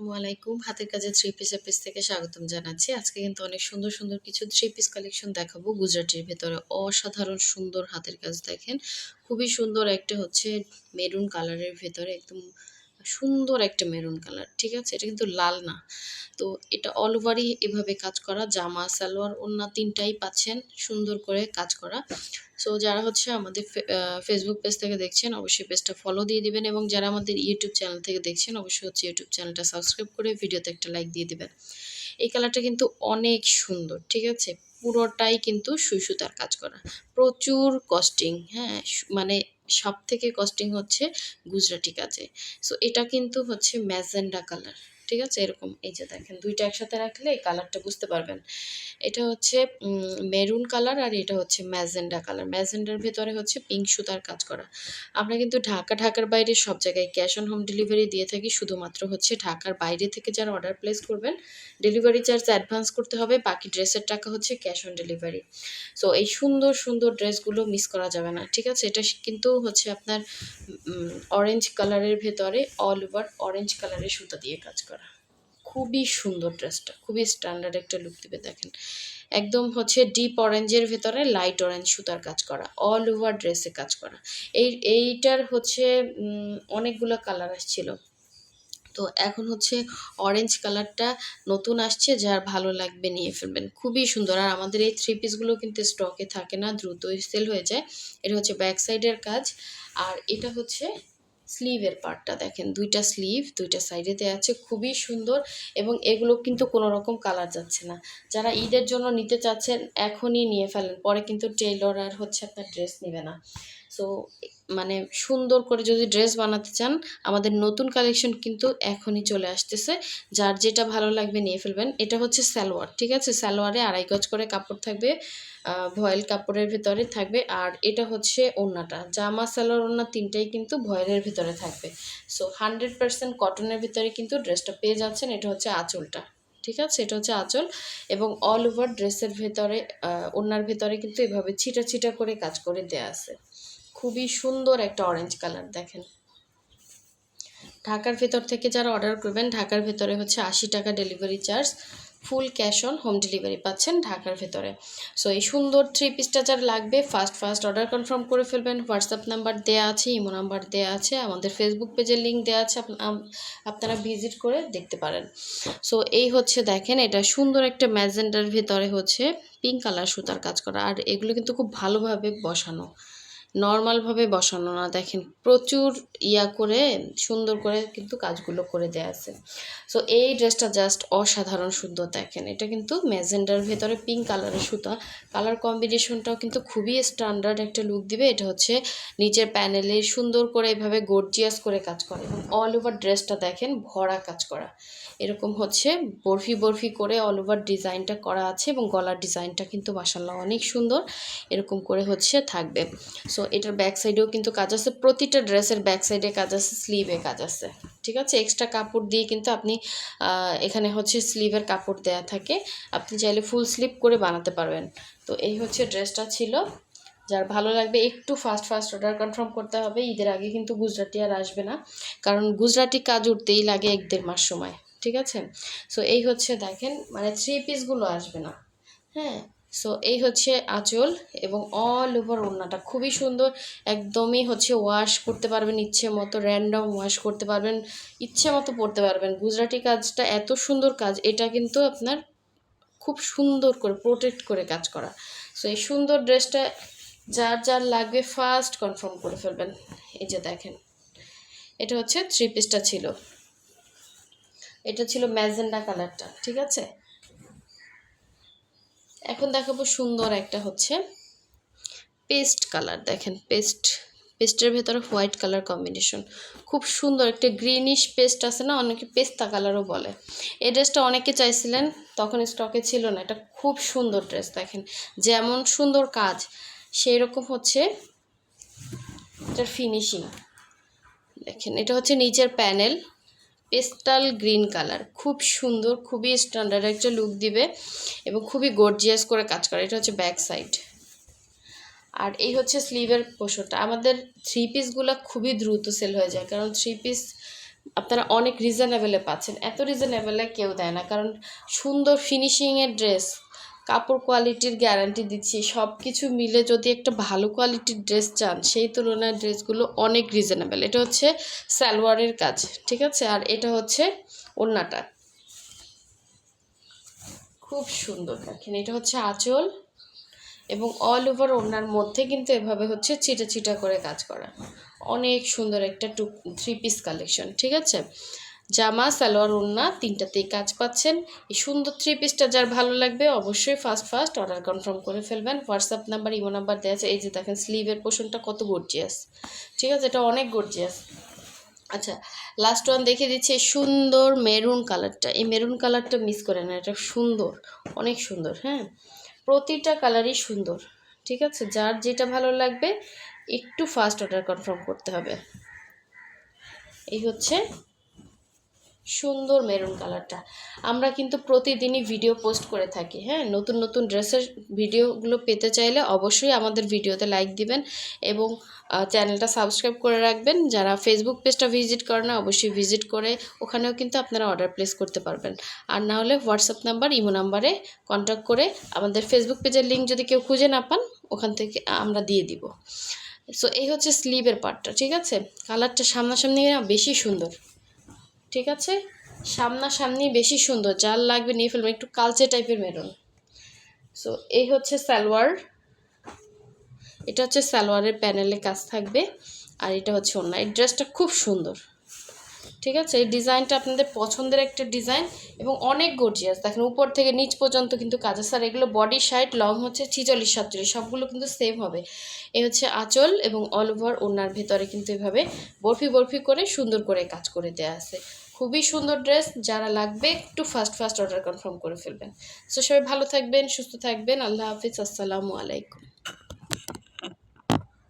আসসালামু আলাইকুম। হাতের কাজে থ্রি পিসের পেজ থেকে স্বাগতম জানাচ্ছি। আজকে কিন্তু অনেক সুন্দর, সুন্দর কিছু থ্রি পিস কালেকশন দেখাবো গুজরাটির ভেতরে। অসাধারণ সুন্দর হাতের কাজ দেখেন। খুবই সুন্দর একটা হচ্ছে মেরুন কালারের ভেতরে একদম সুন্দর একটা মেরুন কালার। ঠিক আছে? এটা কিন্তু লাল না। তো এটা অল ওভারই এভাবে কাজ করা। জামা, সালোয়ার, ওড়না ৩ টাই পাচ্ছেন সুন্দর করে কাজ করা। সো যারা হচ্ছে আমাদের ফেসবুক পেজ থেকে দেখছেন অবশ্যই পেজটা ফলো দিয়ে দিবেন এবং যারা আমাদের ইউটিউব চ্যানেল থেকে দেখছেন অবশ্যই হচ্ছে ইউটিউব চ্যানেলটা সাবস্ক্রাইব করে ভিডিওতে একটা লাইক দিয়ে দিবেন। এই কালারটা কিন্তু অনেক সুন্দর, ঠিক আছে? পুরোটাই কিন্তু সুই সুতার কাজ করা। প্রচুর কস্টিং, হ্যাঁ? মানে সবথেকে কস্টিং হচ্ছে গুজরাটি কাজে। সো এটা কিন্তু হচ্ছে ম্যাজেন্ডা কালার, ঠিক আছে? এরকম এই যে দেখেন ২ টা একসাথে রাখলে এই কালারটা বুঝতে পারবেন। এটা হচ্ছে মেরুন কালার আর এটা হচ্ছে ম্যাজেন্ডা কালার। ম্যাজেন্ডার ভেতরে হচ্ছে পিঙ্ক সুতার কাজ করা। আমরা কিন্তু ঢাকার বাইরে সব জায়গায় ক্যাশ অন হোম ডেলিভারি দিয়ে থাকি। শুধুমাত্র হচ্ছে ঢাকার বাইরে থেকে যারা অর্ডার প্লেস করবেন, ডেলিভারি চার্জ অ্যাডভান্স করতে হবে। বাকি ড্রেসের টাকা হচ্ছে ক্যাশ অন ডেলিভারি। সো এই সুন্দর, সুন্দর ড্রেসগুলো মিস করা যাবে না। ঠিক আছে? এটা কিন্তু হচ্ছে আপনার অরেঞ্জ কালারের ভেতরে অল ওভার অরেঞ্জ কালারের সুতা দিয়ে কাজ করা। খুবই সুন্দর ড্রেসটা। খুবই স্ট্যান্ডার্ড একটা লুক দিবে দেখেন। একদম হচ্ছে ডিপ অরেঞ্জের ভেতরে লাইট অরেঞ্জ সুতার কাজ করা। অল ওভার ড্রেসে কাজ করা। এইটার হচ্ছে অনেকগুলো কালার আসছিল। তো এখন হচ্ছে অরেঞ্জ কালারটা নতুন আসছে, যার ভালো লাগবে নিয়ে ফেলবেন। খুবই সুন্দর। আর আমাদের এই থ্রি পিসগুলো কিন্তু স্টকে থাকে না, দ্রুতই সেল হয়ে যায়। এটা হচ্ছে ব্যাক সাইডের কাজ। আর এটা হচ্ছে স্লিভের পার্টটা দেখেন। ২ টা স্লিভ ২ টা সাইডে দেয়া আছে। খুবই সুন্দর এবং এগুলো কিন্তু কোনো রকম কালার যাচ্ছে না। যারা ঈদের জন্য নিতে চাচ্ছেন এখনই নিয়ে ফেলেন। পরে কিন্তু টেইলর আর হচ্ছে আপনার ড্রেস নিবে না। সো মানে সুন্দর করে যদি ড্রেস বানাতে চান, আমাদের নতুন কালেকশন কিন্তু এখনই চলে আসতেছে। যার যেটা ভালো লাগবে নিয়ে ফেলবেন। এটা হচ্ছে সালোয়ার, ঠিক আছে? সালোয়ারে ২.৫ গজ করে কাপড় থাকবে। ভয়েল কাপড়ের ভেতরে থাকবে। আর এটা হচ্ছে ওড়নাটা। জামা, সালোয়ার, ওড়না ৩ টাই কিন্তু ভয়েলের ভেতরে থাকবে। সো 100% কটনের ভিতরে কিন্তু ড্রেসটা পেয়ে যাচ্ছেন। এটা হচ্ছে আঁচলটা। ঠিক আছে? এটা হচ্ছে আঁচল এবং অল ওভার ড্রেসের ভেতরে ওড়নার ভেতরে কিন্তু এভাবে ছিটা, ছিটা করে কাজ করে দেয়া আছে। খুবই সুন্দর একটা অরেঞ্জ কালার দেখেন। ঢাকার ভেতর থেকে যারা অর্ডার করবেন, ঢাকার ভেতরে হচ্ছে ৮০ টাকা delivery charge. Full cash on home delivery পাচ্ছেন ঢাকার ভেতরে। সো এই সুন্দর থ্রি পিসটা যার লাগবে ফার্স্ট অর্ডার কনফার্ম করে ফেলবেন। হোয়াটসঅ্যাপ নাম্বার দেয়া আছে, ইমো নাম্বার দেয়া আছে, আমাদের ফেসবুক পেজের লিঙ্ক দেওয়া আছে, আপনারা ভিজিট করে দেখতে পারেন। সো এই হচ্ছে দেখেন, এটা সুন্দর একটা ম্যাজেন্ডার ভেতরে হচ্ছে পিঙ্ক কালার সুতার কাজ করা। আর এগুলো কিন্তু খুব ভালোভাবে বসানো, নর্মালভাবে বসানো না। দেখেন প্রচুর করে সুন্দর করে কিন্তু কাজগুলো করে দেয়া আছে। সো এই ড্রেসটা জাস্ট অসাধারণ সুন্দর দেখেন। এটা কিন্তু ম্যাজেন্ডার ভেতরে পিঙ্ক কালারের সুতা। কালার কম্বিনেশনটাও কিন্তু খুবই স্ট্যান্ডার্ড একটা লুক দিবে। এটা হচ্ছে নিচের প্যানেলে সুন্দর করে এভাবে গর্জিয়াস করে কাজ করে এবং অল ওভার ড্রেসটা দেখেন ভরা কাজ করা। এরকম হচ্ছে বরফি করে অল ওভার ডিজাইনটা করা আছে এবং গলার ডিজাইনটা কিন্তু মাশাআল্লাহ অনেক সুন্দর। এরকম করে হচ্ছে থাকবে। সো এটার ব্যাক সাইডেও কিন্তু কাজ আছে। প্রতিটা ড্রেসের ব্যাক সাইডে কাজ আছে, স্লিভে কাজ আছে। ঠিক আছে? এক্সট্রা কাপড় দিয়ে কিন্তু আপনি এখানে হচ্ছে স্লিভের কাপড় দেয়া থাকে। আপনি চাইলে ফুল স্লিভ করে বানাতে পারবেন। তো এই হচ্ছে ড্রেসটা ছিল। যার ভালো লাগবে একটু ফাস্ট অর্ডার কনফার্ম করতে হবে। ঈদের আগে কিন্তু গুজরাটি আর আসবে না, কারণ গুজরাটি কাজ উঠতেই লাগে ১-১.৫ মাস সময়। ঠিক আছে? সো এই হচ্ছে দেখেন, মানে থ্রি পিসগুলো আসবে না। হ্যাঁ? সো এই হচ্ছে আঁচল এবং অল ওভার ওড়নাটা খুবই সুন্দর। একদমই হচ্ছে ওয়াশ করতে পারবেন ইচ্ছে মতো, র্যান্ডম ওয়াশ করতে পারবেন, ইচ্ছে মতো পরতে পারবেন। গুজরাটি কাজটা এত সুন্দর কাজ, এটা কিন্তু আপনার খুব সুন্দর করে প্রোটেক্ট করে কাজ করা। সো এই সুন্দর ড্রেসটা যার লাগবে ফার্স্ট কনফার্ম করে ফেলবেন। এই যে দেখেন, এটা হচ্ছে থ্রি পিসটা ছিল। এটা ছিল ম্যাজেন্ডা কালারটা। ঠিক আছে? এখন দেখাবো সুন্দর একটা হচ্ছে পেস্ট কালার। দেখেন পেস্টের ভেতরে হোয়াইট কালার কম্বিনেশন। খুব সুন্দর একটা গ্রিনিশ পেস্ট আছে না, অনেকে পেস্তা কালারও বলে। এই ড্রেসটা অনেকে চাইছিলেন, তখন স্টকে ছিল না। এটা খুব সুন্দর ড্রেস দেখেন। যেমন সুন্দর কাজ, সেই রকম হচ্ছে এটার ফিনিশিং। দেখেন এটা হচ্ছে নিচের প্যানেল, পেস্টাল গ্রিন কালার। খুব সুন্দর, খুবই স্ট্যান্ডার্ড একটা লুক দিবে এবং খুবই গর্জিয়াস করে কাজ করে। এটা হচ্ছে ব্যাক সাইড। আর এই হচ্ছে স্লিভের পোর্শনটা। আমাদের থ্রি পিসগুলো খুবই দ্রুত সেল হয়ে যায়, কারণ থ্রি পিস আপনারা অনেক রিজনেবলে পাচ্ছেন। এত রিজনেবলে কেউ দেয় না, কারণ সুন্দর ফিনিশিংয়ের ড্রেস, কাপড় কোয়ালিটির গ্যারান্টি দিচ্ছি। সব কিছু মিলে যদি একটা ভালো কোয়ালিটির ড্রেস চান, সেই তুলনায় ড্রেসগুলো অনেক রিজনেবল। এটা হচ্ছে সালোয়ারের কাজ, ঠিক আছে? আর এটা হচ্ছে ওড়নাটা, খুব সুন্দর। দেখেন, এটা হচ্ছে আঁচল এবং অল ওভার ওড়নার মধ্যে কিন্তু এভাবে হচ্ছে ছিটা ছিটা করে কাজ করা। অনেক সুন্দর একটা 3 পিস কালেকশন, ঠিক আছে? জামা, সালোয়ার, ওড়না তিনটাতেই কাজ পাচ্ছেন। এই সুন্দর 3 পিসটা যার ভালো লাগবে অবশ্যই ফার্স্ট অর্ডার কনফার্ম করে ফেলবেন। হোয়াটসঅ্যাপ নাম্বার, ইমো নাম্বার দেওয়া আছে। এই যে দেখেন স্লিভের পোর্শনটা কত গর্জিয়াস, ঠিক আছে? এটা অনেক গর্জিয়াস। আচ্ছা, লাস্ট ওয়ান দেখিয়ে দিচ্ছি, এই সুন্দর মেরুন কালারটা। এই মেরুন কালারটা মিস করে না, এটা সুন্দর, অনেক সুন্দর। হ্যাঁ, প্রতিটা কালারই সুন্দর, ঠিক আছে? যার যেটা ভালো লাগবে একটু ফার্স্ট অর্ডার কনফার্ম করতে হবে। এই হচ্ছে সুন্দর মেরুন কালারটা। আমরা কিন্তু প্রতিদিনই ভিডিও পোস্ট করে থাকি। হ্যাঁ, নতুন নতুন ড্রেসের ভিডিওগুলো পেতে চাইলে অবশ্যই আমাদের ভিডিওতে লাইক দিবেন এবং চ্যানেলটা সাবস্ক্রাইব করে রাখবেন। যারা ফেসবুক পেজটা ভিজিট করে না, অবশ্যই ভিজিট করে ওখানেও কিন্তু আপনারা অর্ডার প্লেস করতে পারবেন। আর না হলে হোয়াটসঅ্যাপ নাম্বার, ইমো নাম্বারে কন্ট্যাক্ট করে আমাদের ফেসবুক পেজের লিঙ্ক যদি কেউ খুঁজে না পান, ওখান থেকে আমরা দিয়ে দিব। সো এই হচ্ছে স্লিভের পার্টটা, ঠিক আছে? কালারটা সামনাসামনি না বেশি সুন্দর, ঠিক আছে? সামনাসামনি বেশি সুন্দর, যার লাগবে নিয়ে ফেলবেন। একটু কালচে টাইপের মেরুন। সো এই হচ্ছে সালোয়ার, এটা হচ্ছে সালোয়ারের প্যানেলে কাজ থাকবে, আর এটা হচ্ছে ওড়না। এই ড্রেসটা খুব সুন্দর, ঠিক আছে? এই ডিজাইনটা আপনাদের পছন্দের একটা ডিজাইন এবং অনেক গর্জিয়াস। দেখেন উপর থেকে নিচ পর্যন্ত কিন্তু কাজ আছে। আর এগুলো বডি সাইড লং হচ্ছে 46-47, সবগুলো কিন্তু সেম হবে। এই হচ্ছে আঁচল এবং অল ওভার ওড়নার ভেতরে কিন্তু এভাবে বরফি বরফি করে সুন্দর করে কাজ করে দেওয়া আছে। খুবই সুন্দর ড্রেস, যারা লাগবে একটু ফার্স্ট অর্ডার কনফার্ম করে ফেলবেন। সো সবাই ভালো থাকবেন, সুস্থ থাকবেন। আল্লাহ হাফিজ, আসসালামু আলাইকুম।